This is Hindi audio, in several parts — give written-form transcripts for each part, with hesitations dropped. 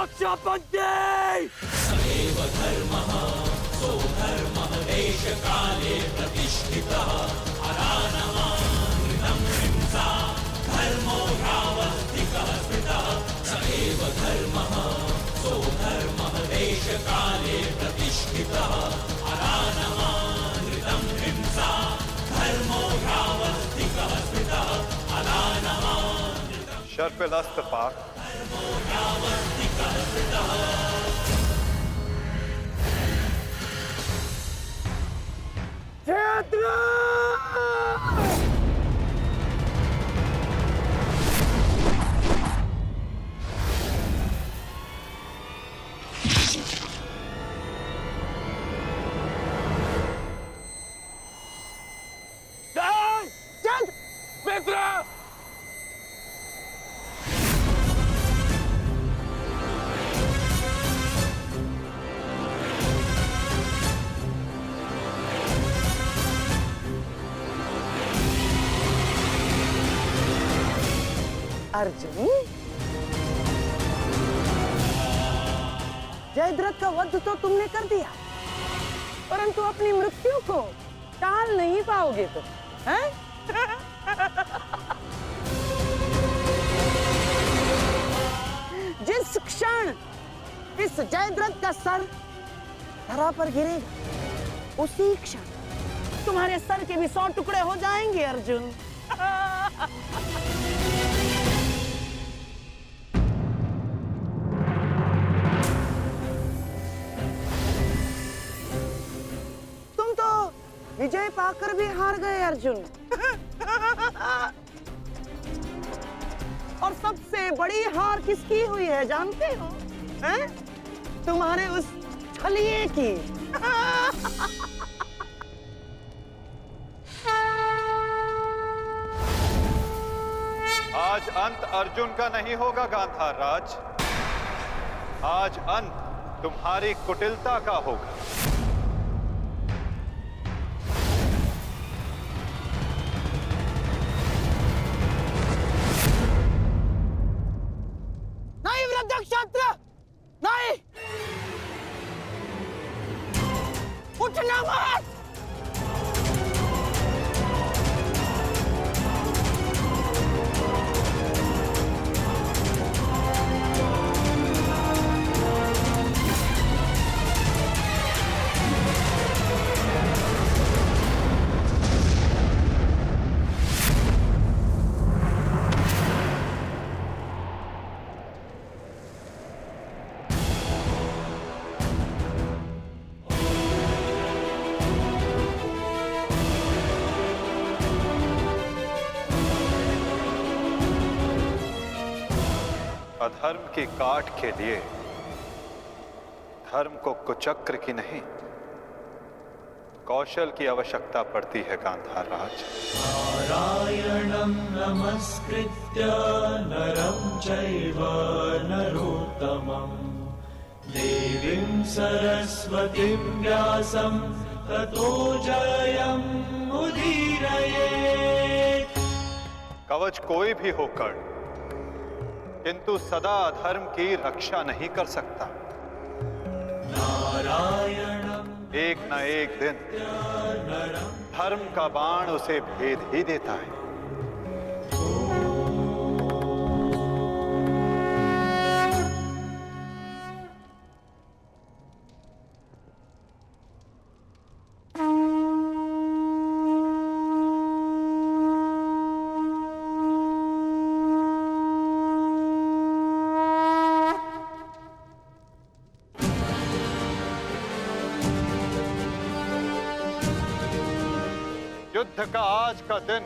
रक्षाबंदी। सदैव धर्मः सोऽधर्मः देशकाले प्रतिष्ठितः अरानमामृतं हिंसा धर्मो ह्यावस्थितः स्मृतः सदैव धर्मः सोऽधर्मः देशकाले प्रतिष्ठितः अरानमामृतं हिंसा धर्मो ह्यावस्थितः स्मृतः अरानमामृतं शर्पिलस्त पाक धर्मो ह्यावस्थितः स्मृतः। मित्र अर्जुन, जयद्रथ का वध तो तुमने कर दिया, परंतु अपनी मृत्यु को टाल नहीं पाओगे तुम, हैं? जिस क्षण इस जयद्रथ का सर धरा पर गिरेगा, उसी क्षण तुम्हारे सर के भी 100 टुकड़े हो जाएंगे अर्जुन। तुम तो विजय पाकर भी हार गए अर्जुन। और सबसे बड़ी हार किसकी हुई है जानते हो? हैं? तुम्हारे उस छलिए की। आज अंत अर्जुन का नहीं होगा गांधार राज, आज अंत तुम्हारी कुटिलता का होगा। नहीं वृद्धक्षत्र, नहीं, उठना मत। अधर्म की काट के लिए धर्म को कुचक्र की नहीं, कौशल की आवश्यकता पड़ती है गांधार राज। नारायणं नमस्कृत्य नरं चैव नरोत्तमं देवीं सरस्वतीं व्यासं ततो जयम् उदीरयेत्। कवच कोई भी होकर किंतु सदा अधर्म की रक्षा नहीं कर सकता। नारायणं एक न एक दिन धर्म का बाण उसे भेद ही देता है। युद्ध का आज का दिन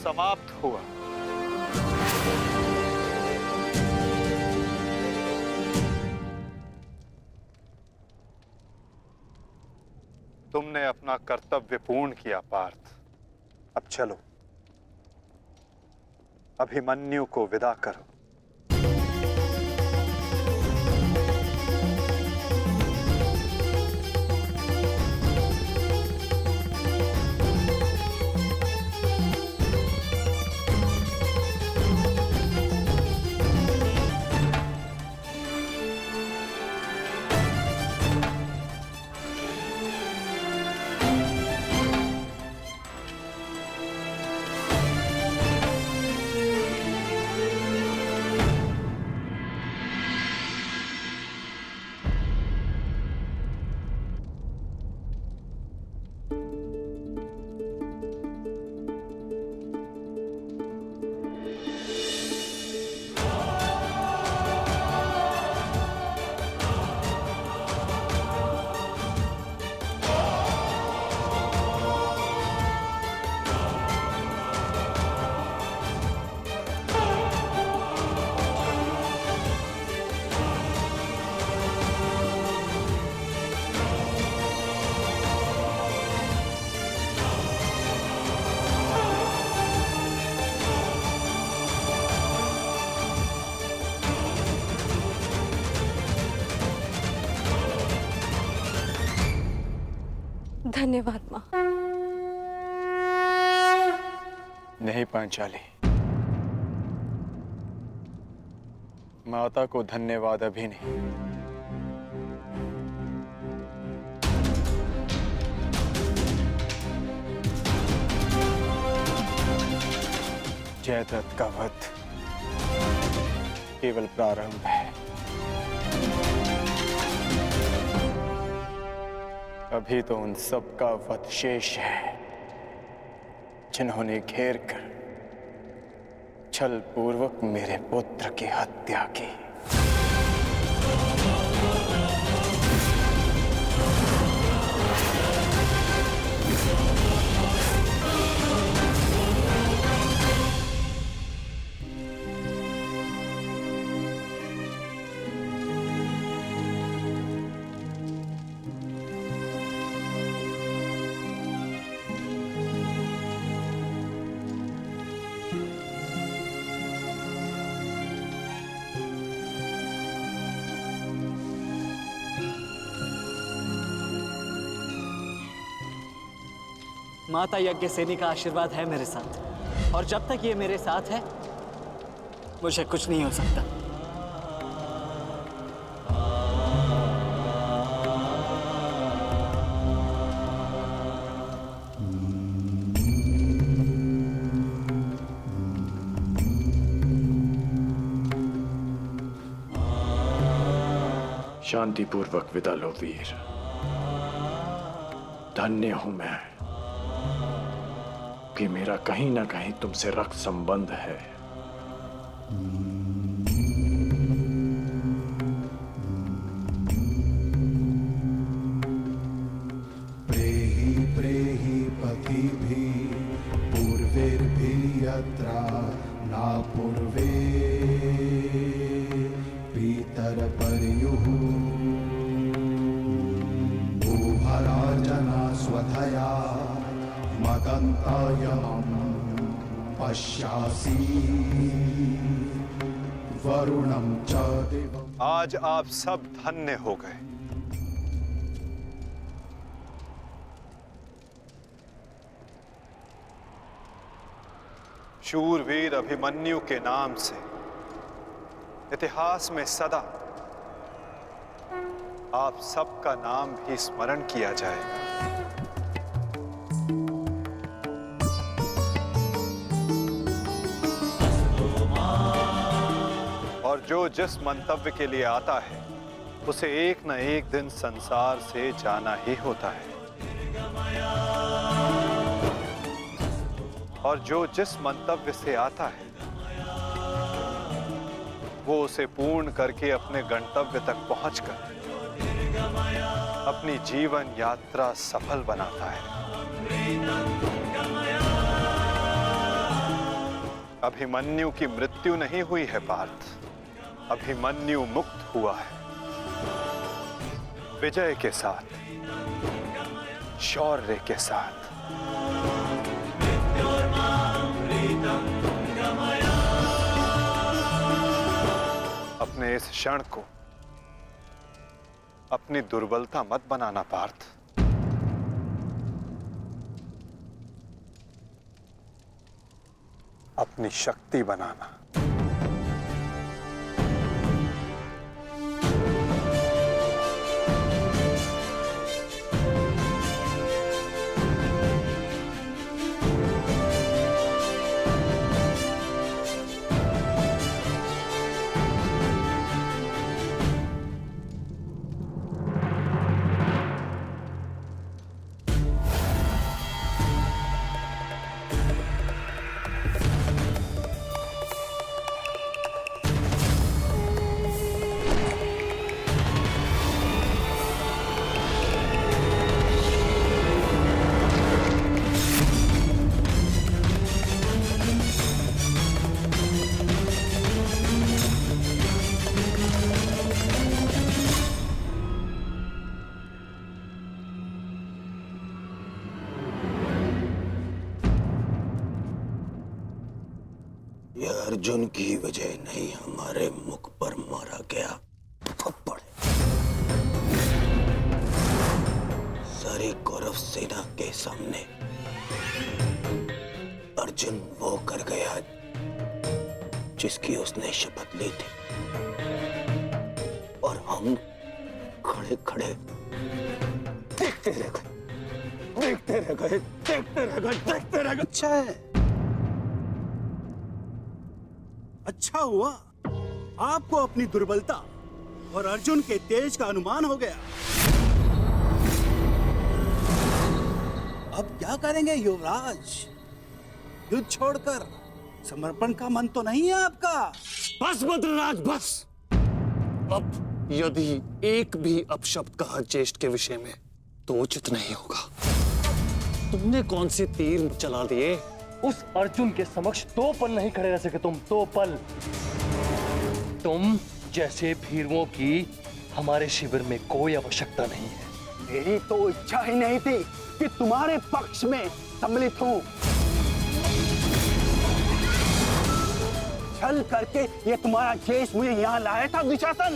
समाप्त हुआ। तुमने अपना कर्तव्य पूर्ण किया पार्थ। अब चलो, अभिमन्यु को विदा करो। धन्यवाद माँ। नहीं पांचाली, माता को धन्यवाद अभी नहीं। जयद्रथ का वध केवल प्रारंभ है। अभी तो उन सब का वध शेष है जिन्होंने घेर कर छल पूर्वक मेरे पुत्र की हत्या की। माता यज्ञसेनी का आशीर्वाद है मेरे साथ, और जब तक ये मेरे साथ है मुझे कुछ नहीं हो सकता। शांतिपूर्वक विदा लो वीर। धन्य हूं मैं कि मेरा कहीं ना कहीं तुमसे रक्त संबंध है। प्रेहि प्रेहि पतिभिः पूर्वैर्भिः यत्रा न पूर्वे पितरपर्युः उभरार्जना स्वधया मदन्तायमं पश्यासि वरुणं च दिवम्। आज आप सब धन्य हो गए। शूरवीर अभिमन्यु के नाम से इतिहास में सदा आप सबका नाम भी स्मरण किया जाएगा। और जो जिस मंतव्य के लिए आता है उसे एक न एक दिन संसार से जाना ही होता है, और जो जिस मंतव्य से आता है वो उसे पूर्ण करके अपने गंतव्य तक पहुंचकर अपनी जीवन यात्रा सफल बनाता है। अभिमन्यु की मृत्यु नहीं हुई है पार्थ, अभिमन्यु मुक्त हुआ है विजय के साथ, शौर्य के साथ। अपने इस क्षण को अपनी दुर्बलता मत बनाना पार्थ। अपनी शक्ति बनाना। अर्जुन की वजह नहीं, हमारे मुख पर मारा गया थप्पड़। हमारी कौरव सेना के सामने अर्जुन वो कर गया जिसकी उसने शपथ ली थी, और हम खड़े खड़े देखते रह गए, देखते रह गए, देखते रह गए, देखते रह गए। अच्छा है, अच्छा हुआ आपको अपनी दुर्बलता और अर्जुन के तेज का अनुमान हो गया। अब क्या करेंगे युवराज? युद्ध छोड़कर समर्पण का मन तो नहीं है आपका? बस बद्रराज बस। अब यदि एक भी अपशब्द कहा ज्येष्ठ के विषय में तो उचित नहीं होगा। तुमने कौन से तीर चला दिए? उस अर्जुन के समक्ष 2 पल नहीं खड़े रह सके तुम, 2 पल। तुम जैसे भीरुओं की हमारे शिविर में कोई आवश्यकता नहीं है। मेरी तो इच्छा ही नहीं थी कि तुम्हारे पक्ष में सम्मिलित हूं। छल करके ये तुम्हारा जेश मुझे यहाँ लाया था दुशासन।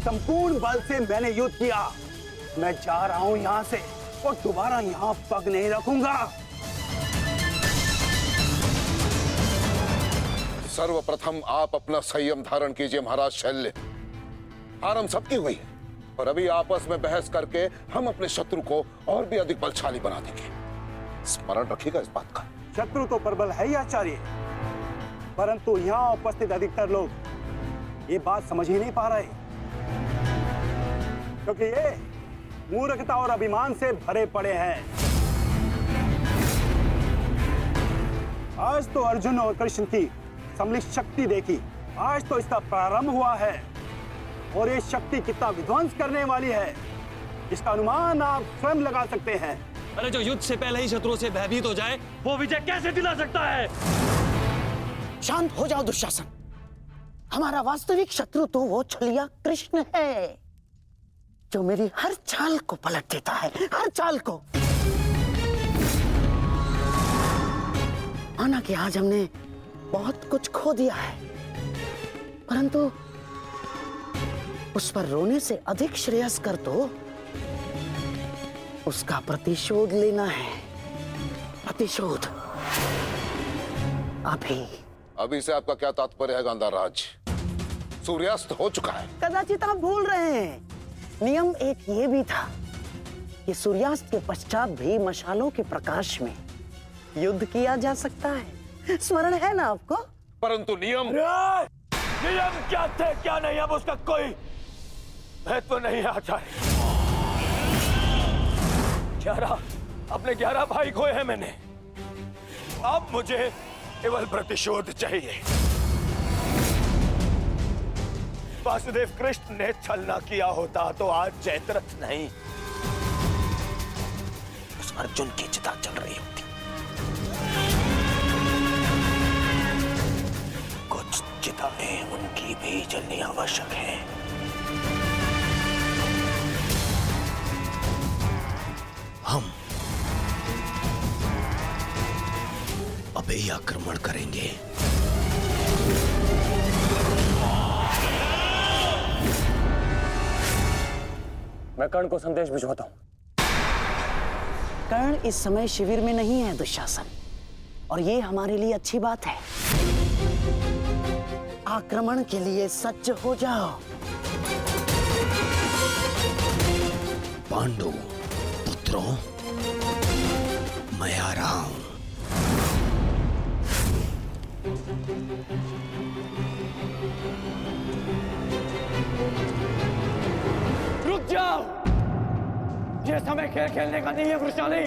संपूर्ण बल से मैंने युद्ध किया। मैं जा रहा हूं यहाँ से और दोबारा यहाँ पग नहीं रखूंगा। सर्वप्रथम आप अपना संयम धारण कीजिए महाराज शल्य। हार हम सबकी हुई है और अभी आपस में बहस करके हम अपने शत्रु को और भी अधिक बलशाली बना देंगे। स्मरण रखिएगा इस बात का। शत्रु तो प्रबल है ही आचार्य, परंतु यहाँ उपस्थित अधिकतर लोग ये बात समझ ही नहीं पा रहे, क्योंकि ये मूर्खता और अभिमान से भरे पड़े हैं। आज तो अर्जुन और कृष्ण की सम्मिलित शक्ति देखी, आज तो इसका प्रारंभ हुआ है और ये शक्ति कितना विध्वंस करने वाली है इसका अनुमान आप स्वयं लगा सकते हैं। अरे जो युद्ध से पहले ही शत्रुओं से भयभीत हो जाए वो विजय कैसे दिला सकता है? शांत हो जाओ दुशासन। हमारा वास्तविक शत्रु तो वो छलिया कृष्ण है जो मेरी हर चाल को पलट देता है, हर चाल को। माना कि आज हमने बहुत कुछ खो दिया है, परंतु उस पर रोने से अधिक श्रेयस्कर तो उसका प्रतिशोध लेना है। प्रतिशोध अभी से आपका क्या तात्पर्य है गांधार राज? सूर्यास्त हो चुका है। कदाचित आप भूल रहे हैं, नियम एक ये भी था कि सूर्यास्त के पश्चात भी मशालों के प्रकाश में युद्ध किया जा सकता है। स्मरण है ना आपको? परंतु नियम क्या थे क्या नहीं, अब उसका कोई महत्व नहीं है आचार्य। 11 अपने 11 भाई खोए हैं मैंने, अब मुझे केवल प्रतिशोध चाहिए। वासुदेव कृष्ण ने छल न किया होता तो आज जयद्रथ नहीं उस अर्जुन की चिता जल रही होती। कुछ चिताएं उनकी भी जलनी आवश्यक है। हम अभी आक्रमण करेंगे। मैं कर्ण को संदेश भिजवाता हूं। कर्ण इस समय शिविर में नहीं है दुशासन, और ये हमारे लिए अच्छी बात है। आक्रमण के लिए सज्ज हो जाओ। पांडु पुत्रों, मैं आ रहा हूं। रुक जाओ, ये समय खेल खेलने का नहीं है Vrishali.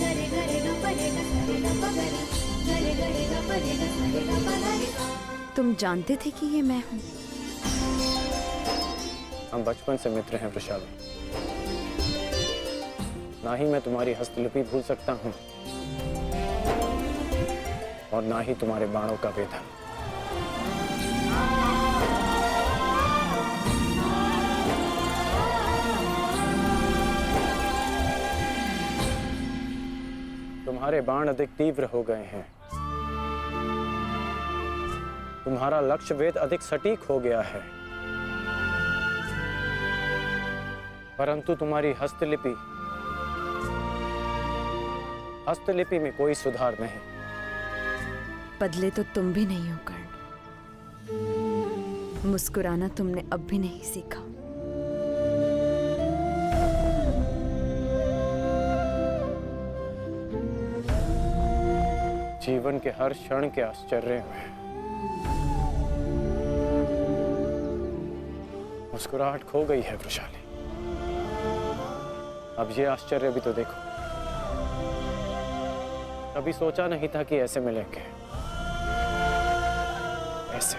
Gare gare ga pare ga sare ga pa gare, gare gare ga pare ga sare ga pa gare. तुम जानते थे कि ये मैं हूँ? हम बचपन से मित्र हैं वृषाली। ना ही मैं तुम्हारी हस्तलिपि भूल सकता हूँ और ना ही तुम्हारे बाणों का वेधन। तुम्हारे बाण अधिक तीव्र हो गए हैं, तुम्हारा लक्ष्य वेद अधिक सटीक हो गया है, परंतु तुम्हारी हस्तलिपि में कोई सुधार नहीं। बदले तो तुम भी नहीं हो कर्ण। मुस्कुराना तुमने अब भी नहीं सीखा। जीवन के हर क्षण के आश्चर्य में मुस्कुराहट खो गई है वृषाली। अब ये आश्चर्य भी तो देखो। कभी सोचा नहीं था कि ऐसे मिलेंगे, ऐसे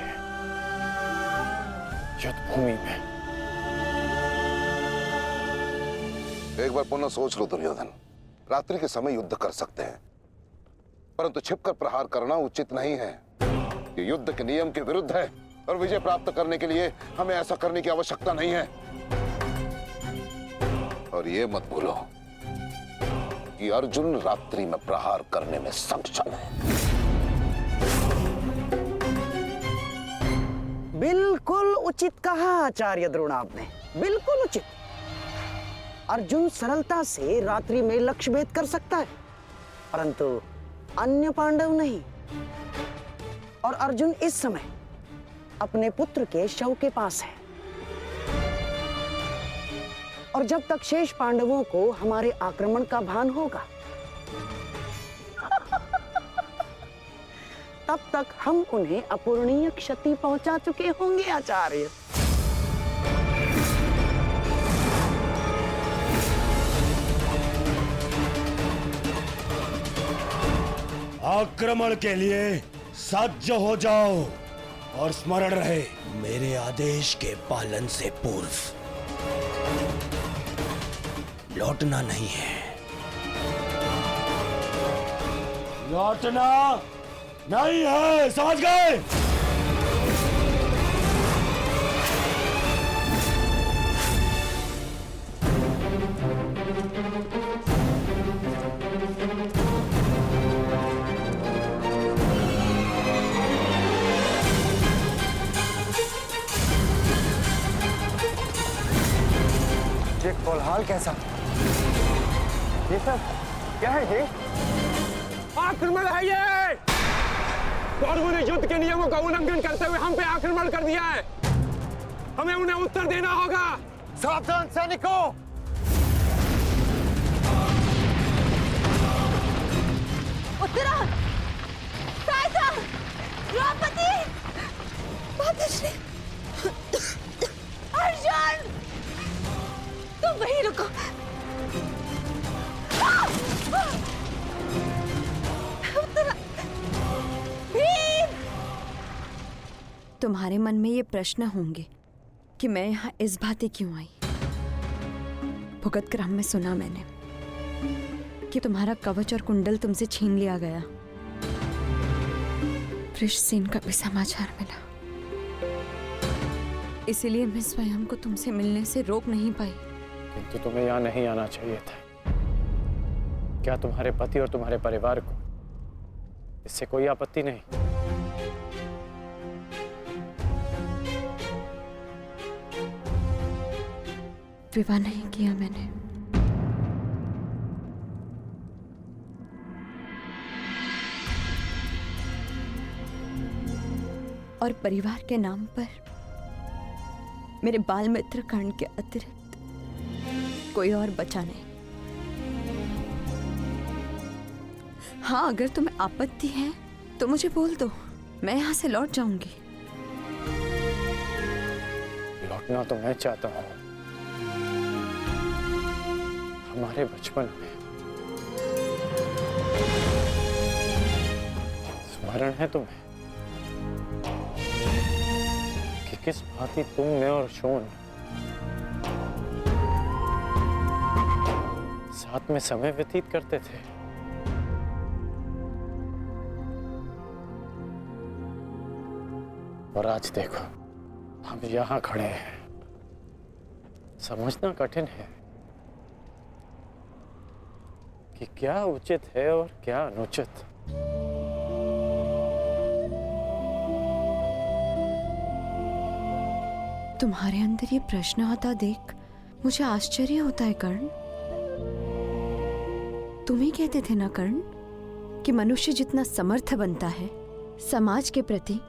युद्ध भूमि में। एक बार पुनः सोच लो दुर्योधन, रात्रि के समय युद्ध कर सकते हैं, परंतु छिपकर प्रहार करना उचित नहीं है। ये युद्ध के नियम के विरुद्ध है और विजय प्राप्त करने के लिए हमें ऐसा करने की आवश्यकता नहीं है। और ये मत भूलो कि अर्जुन रात्रि में प्रहार करने में सक्षम है। बिल्कुल उचित कहा आचार्य द्रोण आपने, बिल्कुल उचित। अर्जुन सरलता से रात्रि में लक्ष्य भेद कर सकता है, परंतु अन्य पांडव नहीं। और अर्जुन इस समय अपने पुत्र के शव के पास है, और जब तक शेष पांडवों को हमारे आक्रमण का भान होगा तब तक हम उन्हें अपूरणीय क्षति पहुंचा चुके होंगे आचार्य। आक्रमण के लिए सज्ज हो जाओ और स्मरण रहे, मेरे आदेश के पालन से पूर्व लौटना नहीं है। लौटना नहीं है, समझ गए? ये कोलाहल कैसा? ये सब क्या है? ये आक्रमण है। ये कौरवों ने युद्ध के नियमों का उल्लंघन करते हुए हम पे आक्रमण कर दिया है। हमें उन्हें उत्तर देना होगा। सावधान सैनिकों! उत्तरा, सहायता, द्रौपदी, मातश्री, अर्जुन, तुम वहीं रुको। तुम्हारे मन में ये प्रश्न होंगे कि मैं यहाँ इस भांति क्यों आई। भुगत क्रम में सुना मैंने कि तुम्हारा कवच और कुंडल तुमसे छीन लिया गया। वृषसेन का भी समाचार मिला, इसीलिए मैं स्वयं को तुमसे मिलने से रोक नहीं पाई। किंतु तुम्हें यहाँ नहीं आना चाहिए था। क्या तुम्हारे पति और तुम्हारे परिवार को इससे कोई आपत्ति नहीं? विवाह नहीं किया मैंने। और परिवार के नाम पर मेरे बाल मित्र कर्ण के अतिरिक्त कोई और बचा नहीं। हाँ, अगर तुम्हें आपत्ति है तो मुझे बोल दो, मैं यहां से लौट जाऊंगी। लौटना तो मैं चाहता हूं। हमारे बचपन में स्मरण है तुम्हें? किस भांति तुम, मैं और शोन साथ में समय व्यतीत करते थे। और आज देखो, हम यहां खड़े हैं। समझना कठिन है कि क्या उचित है और क्या अनुचित। तुम्हारे अंदर ये प्रश्न आता देख मुझे आश्चर्य होता है कर्ण। तुम ही कहते थे ना कर्ण कि मनुष्य जितना समर्थ बनता है समाज के प्रति